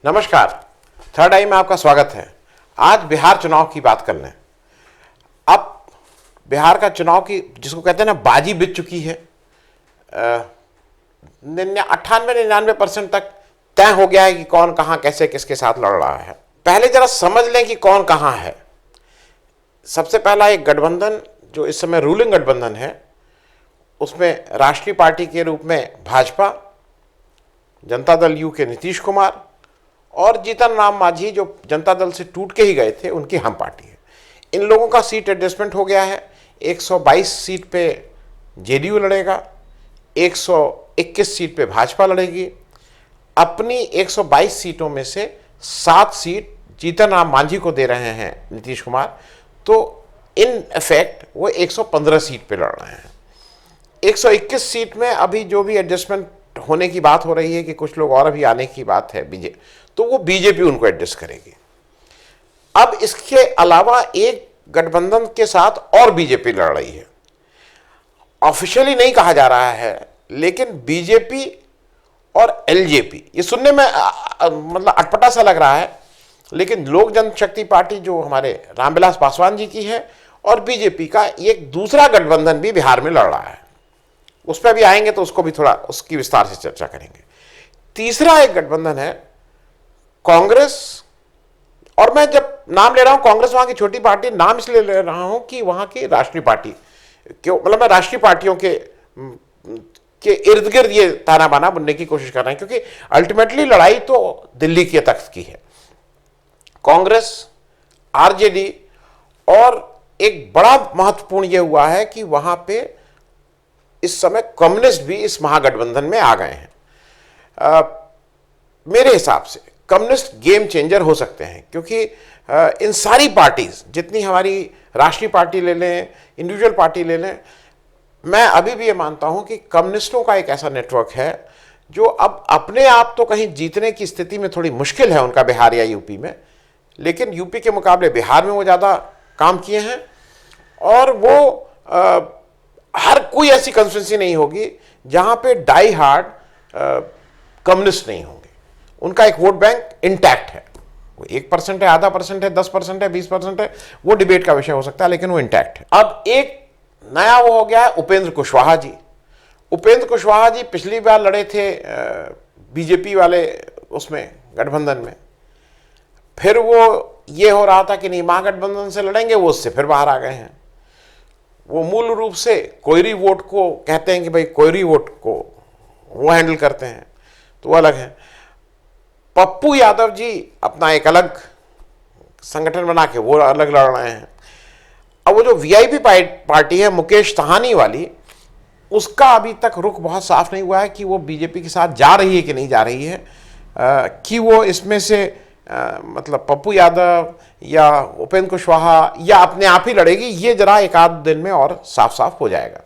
नमस्कार। थर्ड आई में आपका स्वागत है। आज बिहार चुनाव की बात कर लें। अब बिहार का चुनाव की जिसको कहते हैं ना बाजी बिक चुकी है। 98-99% तक तय हो गया है कि कौन कहां कैसे किसके साथ लड़ रहा है। पहले जरा समझ लें कि कौन कहां है। सबसे पहला एक गठबंधन जो इस समय रूलिंग गठबंधन है, उसमें राष्ट्रीय पार्टी के रूप में भाजपा, जनता दल यू के नीतीश कुमार और जीतन राम मांझी जो जनता दल से टूट के ही गए थे, उनकी हम पार्टी है। इन लोगों का सीट एडजस्टमेंट हो गया है। 122 सीट पे जेडीयू लड़ेगा, 121 सीट पे भाजपा लड़ेगी। अपनी 122 सीटों में से 7 सीट जीतन राम मांझी को दे रहे हैं नीतीश कुमार, तो इन इफेक्ट वो 115 सीट पे लड़ रहे हैं। 121 सीट में अभी जो भी एडजस्टमेंट होने की बात हो रही है कि कुछ लोग और अभी आने की बात है तो वो बीजेपी उनको एडजस्ट करेगी। अब इसके अलावा एक गठबंधन के साथ और बीजेपी लड़ रही है। ऑफिशियली नहीं कहा जा रहा है, लेकिन बीजेपी और एलजेपी, ये सुनने में मतलब अटपटा सा लग रहा है, लेकिन लोक जनशक्ति पार्टी जो हमारे रामविलास पासवान जी की है और बीजेपी का एक दूसरा गठबंधन भी बिहार में लड़ रहा है। उस पर भी आएंगे तो उसको भी थोड़ा उसकी विस्तार से चर्चा करेंगे। तीसरा एक गठबंधन है कांग्रेस, और मैं जब नाम ले रहा हूं कांग्रेस वहां की छोटी पार्टी, नाम इसलिए ले रहा हूं कि वहां की राष्ट्रीय पार्टी क्यों, मतलब मैं राष्ट्रीय पार्टियों के इर्द गिर्द ये ताना बाना बुनने की कोशिश कर रहे हैं, क्योंकि अल्टीमेटली लड़ाई तो दिल्ली के तख्त की है। कांग्रेस, आरजेडी, और एक बड़ा महत्वपूर्ण यह हुआ है कि वहां पे इस समय कम्युनिस्ट भी इस महागठबंधन में आ गए हैं। मेरे हिसाब से कम्युनिस्ट गेम चेंजर हो सकते हैं, क्योंकि इन सारी पार्टीज, जितनी हमारी राष्ट्रीय पार्टी ले लें, इंडिविजुअल पार्टी ले लें, मैं अभी भी ये मानता हूं कि कम्युनिस्टों का एक ऐसा नेटवर्क है जो अब अपने आप तो कहीं जीतने की स्थिति में थोड़ी मुश्किल है उनका बिहार या यूपी में, लेकिन यूपी के मुकाबले बिहार में वो ज़्यादा काम किए हैं। और वो हर कोई ऐसी कंस्टिट्यूंसी नहीं होगी जहां पे डाई हार्ड कम्युनिस्ट नहीं होंगे। उनका एक वोट बैंक इंटैक्ट है। वो 1% है, आधा परसेंट है, 10% है, 20% है, वो डिबेट का विषय हो सकता है, लेकिन वो इंटैक्ट है। अब एक नया वो हो गया है उपेंद्र कुशवाहा जी। उपेंद्र कुशवाहा जी पिछली बार लड़े थे बीजेपी वाले उसमें गठबंधन में, फिर वो ये हो रहा था कि नहीं महागठबंधन से लड़ेंगे, वो उससे फिर बाहर आ गए हैं। वो मूल रूप से कोयरी वोट को कहते हैं कि भाई कोयरी वोट को वो हैंडल करते हैं, तो वो अलग है। पप्पू यादव जी अपना एक अलग संगठन बना के वो अलग लड़ रहे हैं। अब वो जो वीआईपी पार्टी है मुकेश साहनी वाली, उसका अभी तक रुख बहुत साफ नहीं हुआ है कि वो बीजेपी के साथ जा रही है कि नहीं जा रही है, कि वो इसमें से मतलब पप्पू यादव या उपेंद्र कुशवाहा या अपने आप ही लड़ेगी, ये जरा एक आध दिन में और साफ साफ हो जाएगा।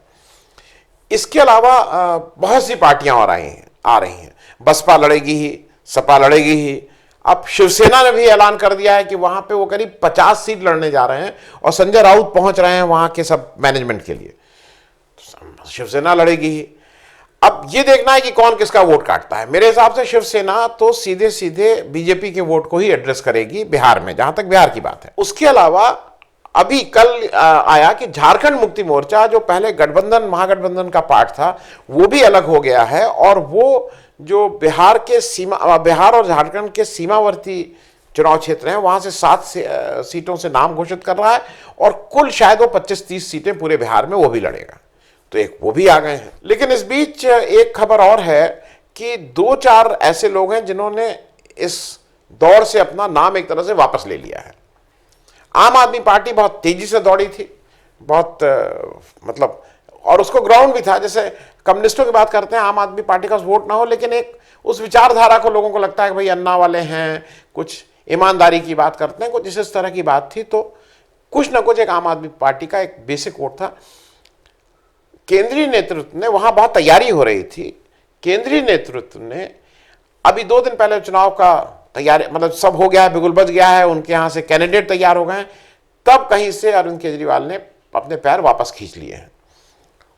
इसके अलावा बहुत सी पार्टियां और आ रही हैं। बसपा लड़ेगी ही, सपा लड़ेगी ही। अब शिवसेना ने भी ऐलान कर दिया है कि वहां पे वो करीब 50 सीट लड़ने जा रहे हैं और संजय राउत पहुंच रहे हैं वहां के सब मैनेजमेंट के लिए। शिवसेना लड़ेगी ही। अब ये देखना है कि कौन किसका वोट काटता है। मेरे हिसाब से शिवसेना तो सीधे सीधे बीजेपी के वोट को ही एड्रेस करेगी बिहार में, जहां तक बिहार की बात है। उसके अलावा अभी कल आया कि झारखंड मुक्ति मोर्चा जो पहले गठबंधन महागठबंधन का पार्ट था, वो भी अलग हो गया है, और वो जो बिहार और झारखंड के सीमावर्ती चुनाव क्षेत्र हैं वहां से 7 सीटों से नाम घोषित कर रहा है, और कुल शायद वो 25-30 सीटें पूरे बिहार में वो भी लड़ेगा। तो एक वो भी आ गए हैं। लेकिन इस बीच एक खबर और है कि 2-4 ऐसे लोग हैं जिन्होंने इस दौड़ से अपना नाम एक तरह से वापस ले लिया है। आम आदमी पार्टी बहुत तेजी से दौड़ी थी, बहुत मतलब, और उसको ग्राउंड भी था। जैसे कम्युनिस्टों की बात करते हैं, आम आदमी पार्टी का वोट ना हो, लेकिन एक उस विचारधारा को लोगों को लगता है कि भाई अन्ना वाले हैं, कुछ ईमानदारी की बात करते हैं, कुछ इस तरह की बात थी। तो कुछ ना कुछ एक आम आदमी पार्टी का एक बेसिक वोट था। केंद्रीय नेतृत्व ने, वहां बहुत तैयारी हो रही थी, केंद्रीय नेतृत्व ने अभी 2 दिन पहले चुनाव का तैयारी, मतलब सब हो गया है, बिगुल बज गया है, उनके यहां से कैंडिडेट तैयार हो गए हैं, तब कहीं से अरविंद केजरीवाल ने अपने पैर वापस खींच लिए हैं।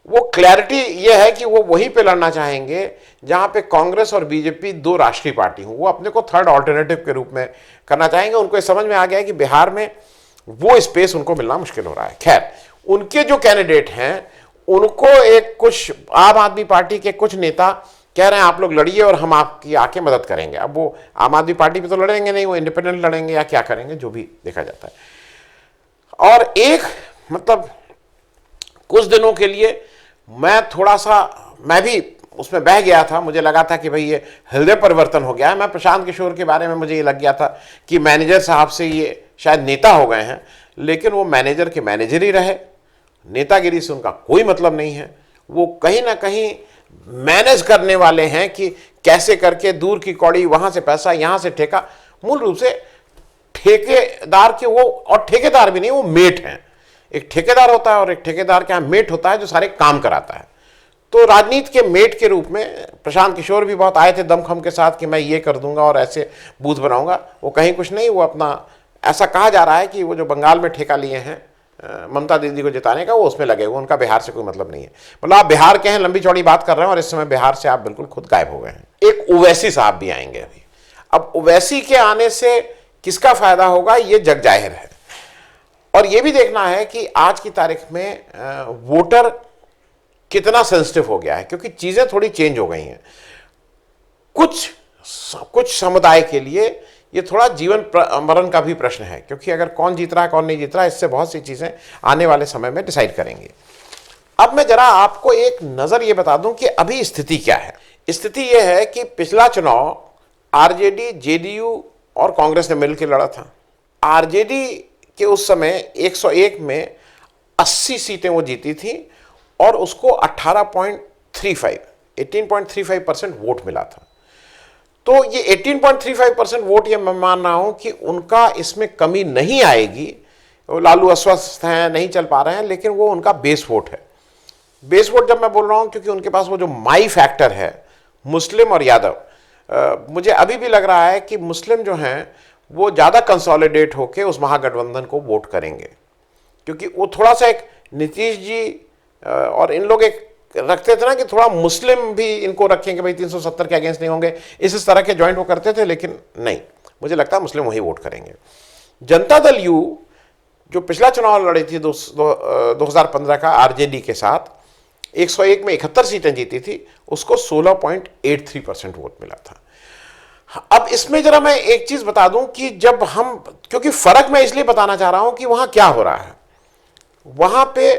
वो क्लैरिटी ये है कि वो वहीं पे लड़ना चाहेंगे जहां पे कांग्रेस और बीजेपी दो राष्ट्रीय पार्टी हूं। वो अपने को थर्ड ऑल्टरनेटिव के रूप में करना चाहेंगे। उनको ये समझ में आ गया है कि बिहार में वो स्पेस उनको मिलना मुश्किल हो रहा है। खैर, उनके जो कैंडिडेट हैं उनको एक कुछ आम आदमी पार्टी के कुछ नेता कह रहे हैं आप लोग लड़िए और हम आपकी आके मदद करेंगे। अब वो आम आदमी पार्टी पे तो लड़ेंगे नहीं, वो इंडिपेंडेंट लड़ेंगे या क्या करेंगे, जो भी देखा जाता है। और एक मतलब कुछ दिनों के लिए मैं भी उसमें बह गया था। मुझे लगा था कि भाई ये हृदय परिवर्तन हो गया है। मैं प्रशांत किशोर के बारे में मुझे ये लग गया था कि मैनेजर साहब से ये शायद नेता हो गए हैं, लेकिन वो मैनेजर के मैनेजर ही रहे। नेतागिरी से उनका कोई मतलब नहीं है। वो कहीं ना कहीं मैनेज करने वाले हैं कि कैसे करके दूर की कौड़ी, वहां से पैसा, यहां से ठेका। मूल रूप से ठेकेदार के वो, और ठेकेदार भी नहीं, वो मेट हैं। एक ठेकेदार होता है और एक ठेकेदार के यहाँ मेट होता है जो सारे काम कराता है। तो राजनीति के मेट के रूप में प्रशांत किशोर भी बहुत आए थे दमखम के साथ कि मैं ये कर दूंगा और ऐसे बूथ बनाऊंगा। वो कहीं कुछ नहीं, वो अपना, ऐसा कहा जा रहा है कि वो जो बंगाल में ठेका लिए हैं ममता दीदी को जिताने का, वो उसमें लगे हुए, उनका बिहार से कोई मतलब नहीं है। मतलब आप बिहार के हैं, लंबी चौड़ी बात कर रहे हैं और इस समय बिहार से आप बिल्कुल खुद गायब हो गए हैं। एक ओवैसी साहब भी आएंगे अभी। अब ओवैसी के आने से किसका फायदा होगा ये जग जाहिर है। और ये भी देखना है कि आज की तारीख में वोटर कितना सेंसिटिव हो गया है, क्योंकि चीजें थोड़ी चेंज हो गई हैं। कुछ समुदाय के लिए ये थोड़ा जीवन मरण का भी प्रश्न है, क्योंकि अगर कौन जीत रहा है कौन नहीं जीत रहा है, इससे बहुत सी चीजें आने वाले समय में डिसाइड करेंगे। अब मैं जरा आपको एक नजर ये बता दूं कि अभी स्थिति क्या है। स्थिति यह है कि पिछला चुनाव आरजेडी, जेडीयू और कांग्रेस ने मिलकर लड़ा था। आरजेडी के उस समय 101 में 80 सीटें वो जीती थी और उसको 18.35% वोट मिला था। तो ये 18.35% वोट, ये मैं मान रहा हूं कि उनका इसमें कमी नहीं आएगी। लालू अस्वस्थ हैं, नहीं चल पा रहे हैं, लेकिन वो उनका बेस वोट है। बेस वोट जब मैं बोल रहा हूं क्योंकि उनके पास वो जो माई फैक्टर है, मुस्लिम और यादव, मुझे अभी भी लग रहा है कि मुस्लिम जो हैं वो ज़्यादा कंसोलिडेट होकर उस महागठबंधन को वोट करेंगे, क्योंकि वो थोड़ा सा एक नीतीश जी और इन लोग एक रखते थे ना कि थोड़ा मुस्लिम भी इनको रखेंगे, भाई 370 के अगेंस्ट नहीं होंगे, इस तरह के जॉइंट वो करते थे। लेकिन नहीं, मुझे लगता है मुस्लिम वही वोट करेंगे। जनता दल यू जो पिछला चुनाव लड़ी थी 2015 का आरजेडी के साथ, 101 में 71 सीटें जीती थी, उसको 16.83% वोट मिला था। अब इसमें जरा मैं एक चीज बता दूं कि जब हम, क्योंकि फर्क मैं इसलिए बताना चाह रहा हूं कि वहां क्या हो रहा है। वहां पे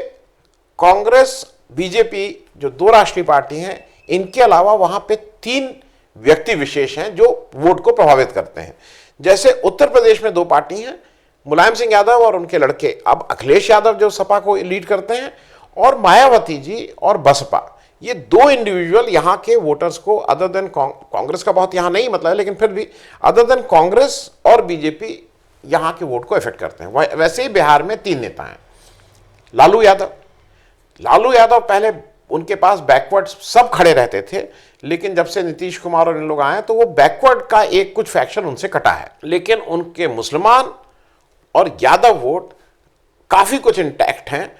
कांग्रेस, बीजेपी जो दो राष्ट्रीय पार्टी हैं, इनके अलावा वहां पे 3 व्यक्ति विशेष हैं जो वोट को प्रभावित करते हैं। जैसे उत्तर प्रदेश में 2 पार्टी हैं, मुलायम सिंह यादव और उनके लड़के, अब अखिलेश यादव जो सपा को लीड करते हैं, और मायावती जी और बसपा, ये 2 इंडिविजुअल यहाँ के वोटर्स को, अदर देन कांग्रेस का बहुत यहाँ नहीं मतलब है, लेकिन फिर भी अदर देन कांग्रेस और बीजेपी यहाँ के वोट को इफेक्ट करते हैं। वैसे ही बिहार में 3 नेता हैं। लालू यादव पहले उनके पास बैकवर्ड सब खड़े रहते थे, लेकिन जब से नीतीश कुमार और इन लोग आए तो वो बैकवर्ड का एक कुछ फैक्शन उनसे कटा है। लेकिन उनके मुसलमान और यादव वोट काफी कुछ इंटैक्ट हैं।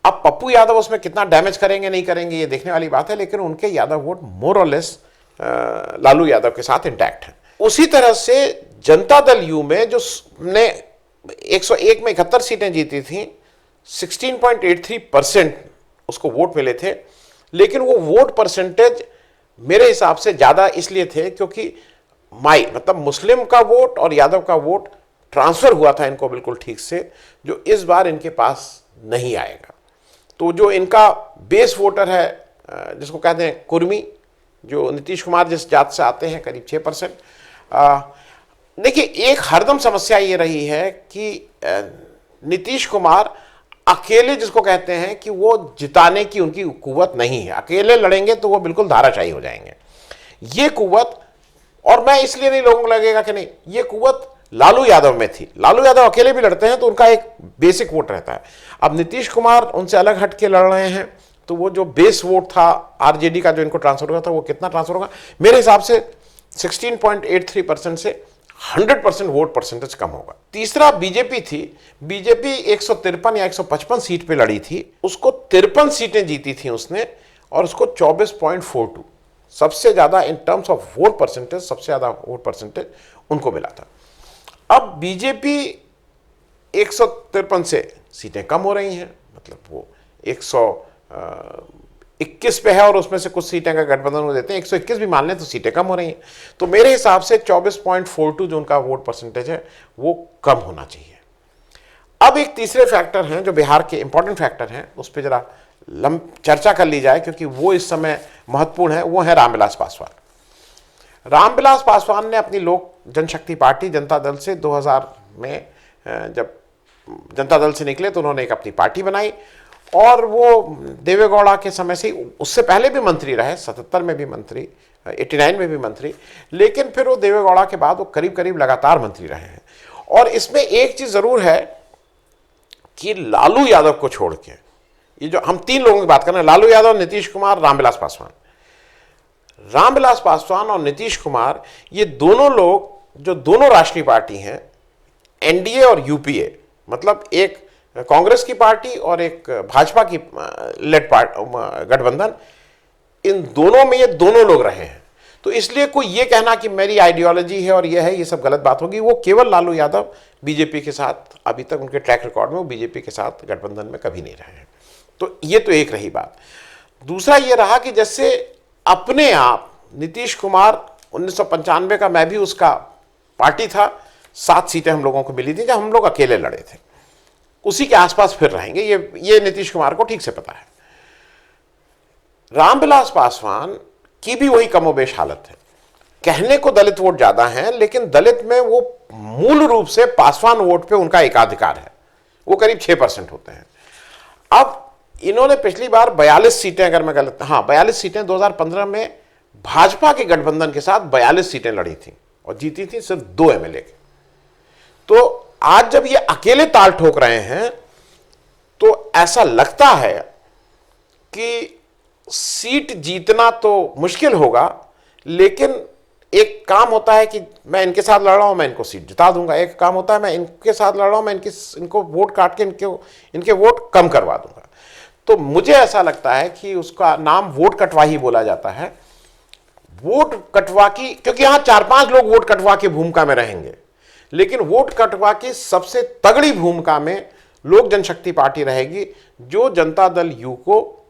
अब पप्पू यादव उसमें कितना डैमेज करेंगे नहीं करेंगे ये देखने वाली बात है, लेकिन उनके यादव वोट मोर और लेस लालू यादव के साथ इंटैक्ट है। उसी तरह से जनता दल यू में जो ने 101 में 71 सीटें जीती थी, 16.83% उसको वोट मिले थे, लेकिन वो वोट परसेंटेज मेरे हिसाब से ज़्यादा इसलिए थे क्योंकि मतलब मुस्लिम का वोट और यादव का वोट ट्रांसफ़र हुआ था इनको बिल्कुल ठीक से, जो इस बार इनके पास नहीं आएगा। तो जो इनका बेस वोटर है, जिसको कहते हैं कुर्मी, जो नीतीश कुमार जिस जात से आते हैं, करीब 6%। देखिए, एक हरदम समस्या ये रही है कि नीतीश कुमार अकेले, जिसको कहते हैं कि वो जिताने की उनकी कुव्वत नहीं है, अकेले लड़ेंगे तो वो बिल्कुल धाराशायी हो जाएंगे। ये कुव्वत, और मैं इसलिए नहीं, लोगों को लगेगा कि नहीं, ये कुव्वत लालू यादव में थी। लालू यादव अकेले भी लड़ते हैं तो उनका एक बेसिक वोट रहता है। अब नीतीश कुमार उनसे अलग हट के लड़ रहे हैं, तो वो जो बेस वोट था आरजेडी का जो इनको ट्रांसफर हुआ था, वो कितना ट्रांसफर होगा, मेरे हिसाब से 16.83% से 100% वोट परसेंटेज कम होगा। तीसरा बीजेपी थी, बीजेपी 153 या 155 सीट पे लड़ी थी, उसको 53 सीटें जीती थी उसने, और उसको 24.42 सबसे ज्यादा in terms of vote percentage, सबसे ज्यादा वोट परसेंटेज उनको मिला था। अब बीजेपी 153 से सीटें कम हो रही हैं, मतलब वो 121 पे है और उसमें से कुछ सीटें का गठबंधन को देते हैं, 121 भी मान लें तो सीटें कम हो रही हैं। तो मेरे हिसाब से 24.42 जो उनका वोट परसेंटेज है वो कम होना चाहिए। अब एक तीसरे फैक्टर हैं जो बिहार के इंपॉर्टेंट फैक्टर हैं, उस पर जरा चर्चा कर ली जाए क्योंकि वो इस समय महत्वपूर्ण है। वो है रामविलास पासवान। रामविलास पासवान ने अपनी लोक जनशक्ति पार्टी जनता दल से 2000 में जब जनता दल से निकले तो उन्होंने एक अपनी पार्टी बनाई, और वो देवेगौड़ा के समय से, उससे पहले भी मंत्री रहे, 77 में भी मंत्री, 89 में भी मंत्री, लेकिन फिर वो देवेगौड़ा के बाद वो करीब करीब लगातार मंत्री रहे हैं। और इसमें एक चीज जरूर है कि लालू यादव को छोड़ के, ये जो हम तीन लोगों की बात कर रहे हैं, लालू यादव, नीतीश कुमार, रामविलास पासवान, रामविलास पासवान और नीतीश कुमार, ये दोनों लोग जो दोनों राष्ट्रीय पार्टी हैं, एनडीए और यूपीए, मतलब एक कांग्रेस की पार्टी और एक भाजपा की लेड गठबंधन, इन दोनों में ये दोनों लोग रहे हैं। तो इसलिए कोई ये कहना कि मेरी आइडियोलॉजी है और ये है, ये सब गलत बात होगी। वो केवल लालू यादव बीजेपी के साथ, अभी तक उनके ट्रैक रिकॉर्ड में वो बीजेपी के साथ गठबंधन में कभी नहीं रहे हैं। तो ये तो एक रही बात। दूसरा ये रहा कि जैसे अपने आप नीतीश कुमार 1995 का, मैं भी उसका पार्टी था, 7 सीटें हम लोगों को मिली थी जब हम लोग अकेले लड़े थे, उसी के आसपास फिर रहेंगे, ये नीतीश कुमार को ठीक से पता है। रामविलास पासवान की भी वही कमोबेश हालत है। कहने को दलित वोट ज्यादा हैं, लेकिन दलित में वो मूल रूप से पासवान वोट पे उनका एकाधिकार है, वो करीब 6% होते हैं। अब इन्होंने पिछली बार 42 सीटें, अगर मैं गलत, हाँ 42 सीटें 2015 में भाजपा के गठबंधन के साथ 42 सीटें लड़ी थी और जीती थी सिर्फ 2 एमएलए के। तो आज जब ये अकेले ताल ठोक रहे हैं तो ऐसा लगता है कि सीट जीतना तो मुश्किल होगा, लेकिन एक काम होता है कि मैं इनके साथ लड़ रहा हूं, मैं इनको सीट जिता दूंगा। एक काम होता है मैं इनके साथ लड़ रहा हूं, मैं इनको वोट काट के इनके वोट कम करवा दूंगा। तो मुझे ऐसा लगता है कि उसका नाम वोट कटवा ही बोला जाता है। वोट कटवा की, क्योंकि यहां 4-5 लोग वोट कटवा की भूमिका में रहेंगे, लेकिन वोट कटवा की सबसे तगड़ी भूमिका में लोक जनशक्ति पार्टी रहेगी, जो जनता दल यू को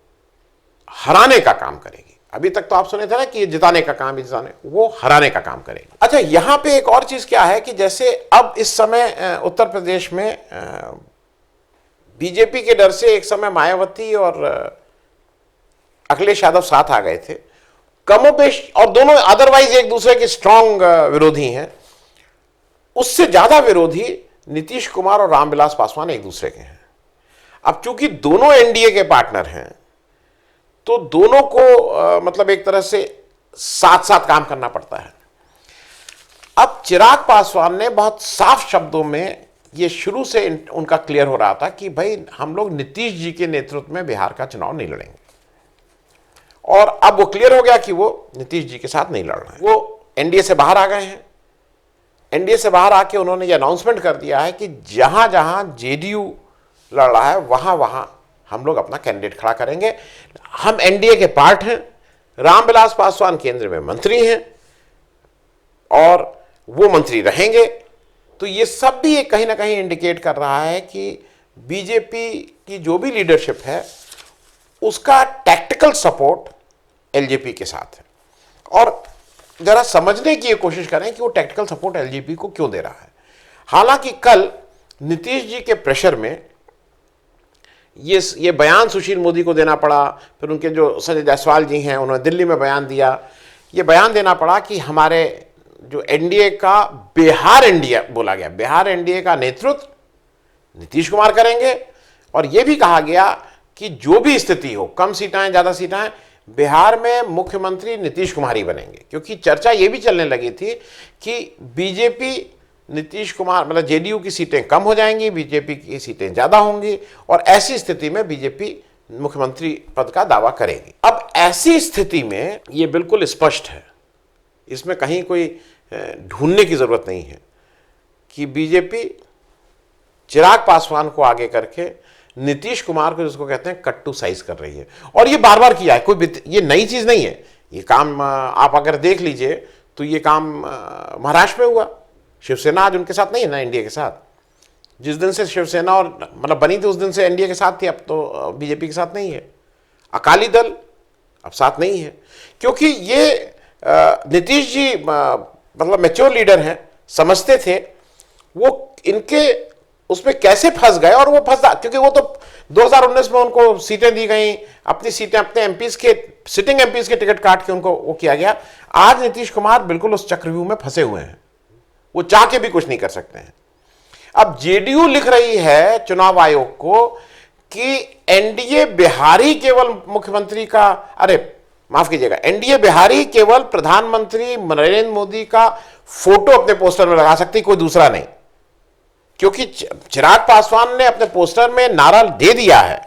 हराने का काम करेगी। अभी तक तो आप सुने थे ना कि ये जिताने का काम, वो हराने का काम करेगी। अच्छा, यहां पे एक और चीज क्या है कि जैसे अब इस समय उत्तर प्रदेश में बीजेपी के डर से एक समय मायावती और अखिलेश यादव साथ आ गए थे, कमोबेश, और दोनों अदरवाइज एक दूसरे के स्ट्रांग विरोधी हैं। उससे ज्यादा विरोधी नीतीश कुमार और रामविलास पासवान एक दूसरे के हैं। अब चूंकि दोनों एनडीए के पार्टनर हैं, तो दोनों को मतलब एक तरह से साथ साथ काम करना पड़ता है। अब चिराग पासवान ने बहुत साफ शब्दों में, ये शुरू से उनका क्लियर हो रहा था कि भाई हम लोग नीतीश जी के नेतृत्व में बिहार का चुनाव नहीं लड़ेंगे, और अब वो क्लियर हो गया कि वो नीतीश जी के साथ नहीं लड़ रहे हैं। वो एनडीए से बाहर आ गए हैं। एनडीए से बाहर आके उन्होंने ये अनाउंसमेंट कर दिया है कि जहां जहां जेडीयू लड़ रहा है वहां वहां हम लोग अपना कैंडिडेट खड़ा करेंगे। हम एनडीए के पार्ट हैं, रामविलास पासवान केंद्र में मंत्री हैं और वो मंत्री रहेंगे। तो ये सब भी कहीं ना कहीं इंडिकेट कर रहा है कि बीजेपी की जो भी लीडरशिप है उसका टैक्टिकल सपोर्ट एलजेपी के साथ है। और जरा समझने की ये कोशिश करें कि वो टैक्टिकल सपोर्ट एलजेपी को क्यों दे रहा है। हालांकि कल नीतीश जी के प्रेशर में ये बयान सुशील मोदी को देना पड़ा, फिर उनके जो संजय जायसवाल जी हैं उन्होंने दिल्ली में बयान दिया, ये बयान देना पड़ा कि हमारे जो एनडीए का बिहार एनडीए बोला गया, बिहार एनडीए का नेतृत्व नीतीश कुमार करेंगे। और यह भी कहा गया कि जो भी स्थिति हो, कम सीटें ज्यादा सीटें, बिहार में मुख्यमंत्री नीतीश कुमार ही बनेंगे। क्योंकि चर्चा यह भी चलने लगी थी कि बीजेपी नीतीश कुमार, मतलब जेडीयू की सीटें कम हो जाएंगी, बीजेपी की सीटें ज्यादा होंगी, और ऐसी स्थिति में बीजेपी मुख्यमंत्री पद का दावा करेगी। अब ऐसी स्थिति में यह बिल्कुल स्पष्ट है इसमें कहीं कोई ढूंढने की जरूरत नहीं है कि बीजेपी चिराग पासवान को आगे करके नीतीश कुमार को, जिसको कहते हैं, कट्टू साइज कर रही है। और ये बार बार किया है, कोई ये नई चीज नहीं है। ये काम आप अगर देख लीजिए तो ये काम महाराष्ट्र में हुआ। शिवसेना आज उनके साथ नहीं है ना, एनडीए के साथ। जिस दिन से शिवसेना और मतलब बनी थी उस दिन से एनडीए के साथ थी, अब तो बीजेपी के साथ नहीं है। अकाली दल अब साथ नहीं है, क्योंकि ये नीतीश जी मतलब मैच्योर लीडर हैं, समझते थे वो इनके उसमें कैसे फंस गए। और वो फंसा क्योंकि वो तो 2019 में उनको सीटें दी गई, अपनी सीटें अपने एमपीज के, सिटिंग एमपीज के टिकट काट के उनको वो किया गया। आज नीतीश कुमार बिल्कुल उस चक्रव्यूह में फंसे हुए हैं, वो चाह के भी कुछ नहीं कर सकते हैं। अब जेडीयू लिख रही है चुनाव आयोग को कि एनडीए बिहारी केवल मुख्यमंत्री का, अरे माफ कीजिएगा, एनडीए बिहारी केवल प्रधानमंत्री नरेंद्र मोदी का फोटो अपने पोस्टर में लगा सकती, कोई दूसरा नहीं। क्योंकि चिराग पासवान ने अपने पोस्टर में नारा दे दिया है,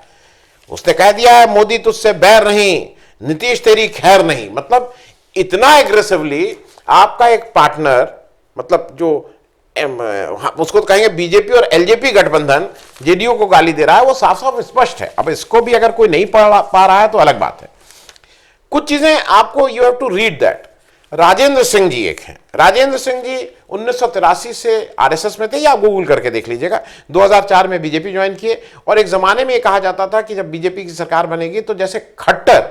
उसने कह दिया है मोदी तुझसे बैर नहीं, नीतीश तेरी खैर नहीं। मतलब इतना एग्रेसिवली आपका एक पार्टनर, मतलब जो उसको तो कहेंगे बीजेपी और एलजेपी गठबंधन, जेडीयू को गाली दे रहा है, वो साफ साफ स्पष्ट है। अब इसको भी अगर कोई नहीं पढ़ पा रहा है तो अलग बात है। कुछ चीजें आपको, you have to read that. Rajendra Singh ji एक हैं। राजेंद्र सिंह जी 1983 से आरएसएस में थे, या आप गूगल करके देख लीजिएगा। 2004 में बीजेपी ज्वाइन किए। और एक जमाने में ये कहा जाता था कि जब बीजेपी की सरकार बनेगी तो जैसे खट्टर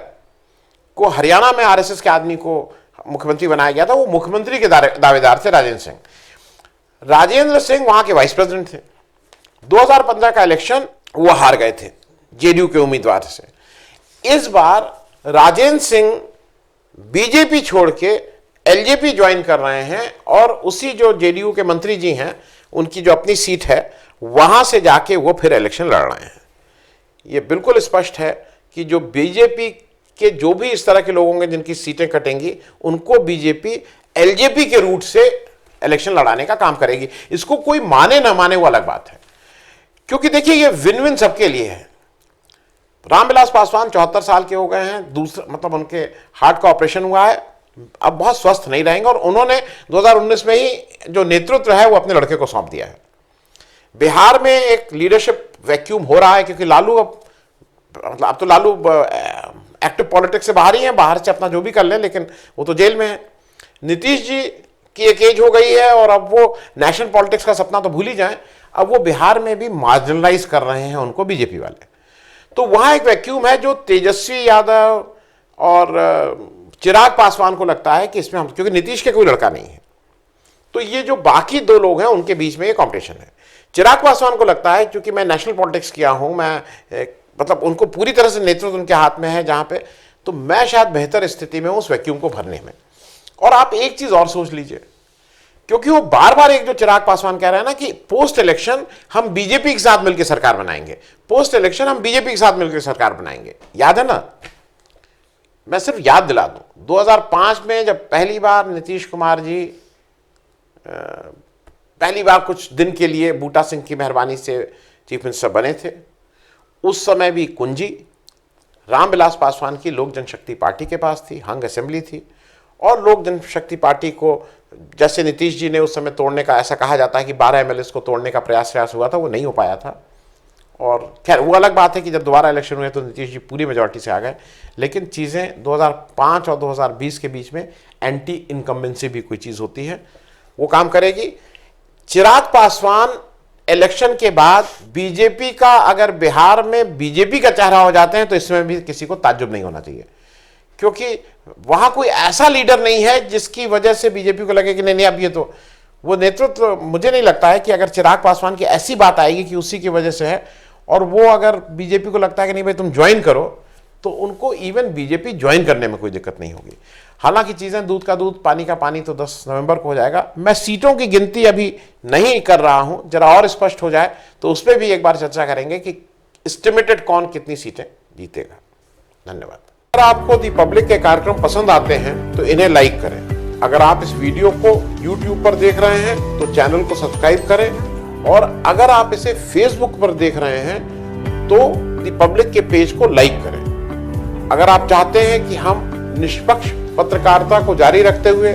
को हरियाणा में आरएसएस के आदमी को मुख्यमंत्री बनाया गया था, वो मुख्यमंत्री के दावेदार थे राजेंद्र सिंह। राजेंद्र सिंह वहां के वाइस प्रेसिडेंट थे। 2015 का इलेक्शन वो हार गए थे जेडीयू के उम्मीदवार से। इस बार राजेंद्र सिंह बीजेपी छोड़ के एलजेपी ज्वाइन कर रहे हैं, और उसी जो जेडीयू के मंत्री जी हैं उनकी जो अपनी सीट है वहां से जाके वो फिर इलेक्शन लड़ रहे हैं। ये बिल्कुल स्पष्ट है कि जो बीजेपी के जो भी इस तरह के लोग होंगे जिनकी सीटें कटेंगी, उनको बीजेपी एलजेपी के रूट से इलेक्शन लड़ाने का काम करेगी। इसको कोई माने ना माने वो अलग बात है, क्योंकि देखिए ये विन विन सबके लिए है। रामविलास पासवान 74 साल के हो गए हैं, दूसरा मतलब उनके हार्ट का ऑपरेशन हुआ है, अब बहुत स्वस्थ नहीं रहेंगे, और उन्होंने 2019 में ही जो नेतृत्व है वो अपने लड़के को सौंप दिया है। बिहार में एक लीडरशिप वैक्यूम हो रहा है, क्योंकि लालू अब तो लालू एक्टिव पॉलिटिक्स से बाहर ही हैं, बाहर से अपना जो भी कर लें, लेकिन वो तो जेल में है। नीतीश जी की एक एज हो गई है, और अब वो नेशनल पॉलिटिक्स का सपना तो भूल ही जाएं, अब वो बिहार में भी मार्जिनलाइज कर रहे हैं उनको बीजेपी वाले। तो वहां एक वैक्यूम है जो तेजस्वी यादव और चिराग पासवान को लगता है कि इसमें हम, क्योंकि नीतीश के कोई लड़का नहीं है, तो ये जो बाकी दो लोग हैं उनके बीच में ये कॉम्पिटिशन है। चिराग पासवान को लगता है क्योंकि मैं नेशनल पॉलिटिक्स किया हूं, मैं मतलब उनको पूरी तरह से नेतृत्व उनके हाथ में है जहां पे, तो मैं शायद बेहतर स्थिति में हूं उस वैक्यूम को भरने में। और आप एक चीज और सोच लीजिए, क्योंकि वो बार बार एक जो चिराग पासवान कह रहे हैं ना कि पोस्ट इलेक्शन हम बीजेपी के साथ मिलकर सरकार बनाएंगे, पोस्ट इलेक्शन हम बीजेपी के साथ मिलकर सरकार बनाएंगे, याद है ना? मैं सिर्फ याद दिला दूं, 2005 में जब पहली बार नीतीश कुमार जी पहली बार कुछ दिन के लिए बूटा सिंह की मेहरबानी से चीफ मिनिस्टर बने थे, उस समय भी कुंजी रामविलास पासवान की लोक जनशक्ति पार्टी के पास थी, हंग असेंबली थी, और लोक जनशक्ति पार्टी को जैसे नीतीश जी ने उस समय तोड़ने का, ऐसा कहा जाता है कि 12 एमएलएस को तोड़ने का प्रयास हुआ था, वो नहीं हो पाया था। और खैर वो अलग बात है कि जब दोबारा इलेक्शन हुए तो नीतीश जी पूरी मेजॉरिटी से आ गए, लेकिन चीज़ें 2005 और 2020 के बीच में एंटी इनकम्बेंसी भी कोई चीज़ होती है, वो काम करेगी। चिराग पासवान इलेक्शन के बाद बीजेपी का, अगर बिहार में बीजेपी का चेहरा हो जाते हैं तो इसमें भी किसी को ताज्जुब नहीं होना चाहिए, क्योंकि वहां कोई ऐसा लीडर नहीं है जिसकी वजह से बीजेपी को लगे कि नहीं अब ये तो वो नेतृत्व, मुझे नहीं लगता है कि अगर चिराग पासवान की ऐसी बात आएगी कि उसी की वजह से है, और वो अगर बीजेपी को लगता है कि नहीं भाई तुम ज्वाइन करो, तो उनको इवन बीजेपी ज्वाइन करने में कोई दिक्कत नहीं होगी। हालांकि चीज़ें दूध का दूध पानी का पानी तो 10 नवंबर को हो जाएगा। मैं सीटों की गिनती अभी नहीं कर रहा हूं, जरा और स्पष्ट हो जाए तो उस पर भी एक बार चर्चा करेंगे कि एस्टिमेटेड कौन कितनी सीटें जीतेगा। धन्यवाद। अगर आपको दी पब्लिक के कार्यक्रम पसंद आते हैं तो इन्हें लाइक करें। अगर आप इस वीडियो को YouTube पर देख रहे हैं तो चैनल को सब्सक्राइब करें, और अगर आप इसे Facebook पर देख रहे हैं तो दी पब्लिक के पेज को लाइक करें। अगर आप चाहते हैं कि हम निष्पक्ष पत्रकारिता को जारी रखते हुए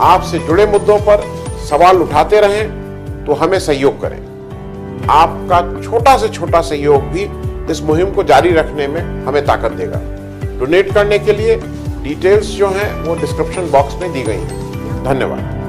आपसे जुड़े मुद्दों पर सवाल उठाते रहें तो हमें सहयोग करें। आपका छोटा से छोटा सहयोग भी इस मुहिम को जारी रखने में हमें ताकत देगा। डोनेट करने के लिए डिटेल्स जो हैं वो डिस्क्रिप्शन बॉक्स में दी गई हैं। धन्यवाद।